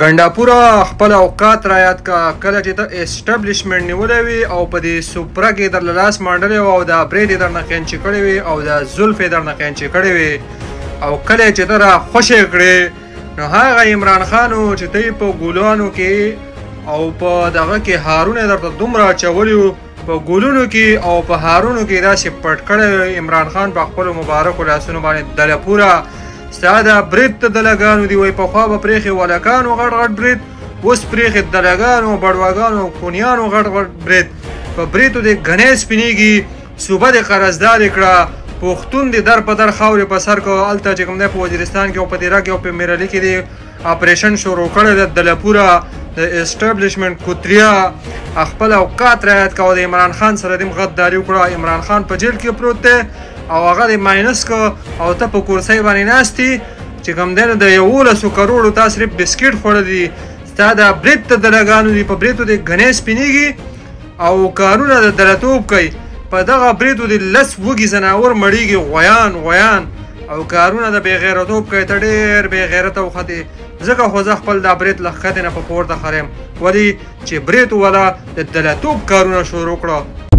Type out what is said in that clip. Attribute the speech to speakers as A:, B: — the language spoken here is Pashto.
A: ګنډاپوره خپل اوقات را یاد کا کله چې ته اسټابلیشمنټ نیولی وي او په دې سوپره کې درله لاس مانډلی او د برید یې درنه قینچې کړې وي او د زلف یې درنه قینچې کړې وي او کله چې ته را خوشې کړې نو هغه عمران خان و چې ته یې په ګلانو کې او په دغه کې هارونه یې درته دومره اچولي وو په ګلونو کې او په هارونو کې داسې پټ کړی عمران خان په خپلو مبارکو لاسونو باندې دلپوره ستا دا برید ته دلګانو دي وایي پخوا به پرېښې ولکانو غټ غټ برید اوس پرېښې دلګانو بړوګانو کونیانو غټ غټ برید په بریدو دې ګنۍ سپینېږي صوبه دې قرضدارې کړه پښتون دې در په در خاورې په سر کړه هلته چې کوم دی په وزیرستان کې او په دیره کې او په میرلي کې دې اپریشن شروع کړی دی دلپوره د اسټابلیشمنټ کوتریا خپل اوقات را یاد کوه د عمران خان سره دې غداري وکړه عمران خان په جیل کې پروت دی او هغه دې ماینس که او ته په کورسۍ باندې ناست یې چې کوم دی نو د 11 کروړو تا صرف بسکټ خوړلی دي ستا دا برید ته دلګانو دي په بریدو دې ګنۍ سپینېږي او کارونه د دلتوب کوي په دغه بریدو دې 10 وږي ځناور مړېږي غویان او کارونه د بېغیرتوب کوي ته ډېر بېغیرته وختې ځکه خو زه خپل دا برید له ښکتې نه په پورته خریم ولې چې برید والا د دلتوب کارونه شروع کړه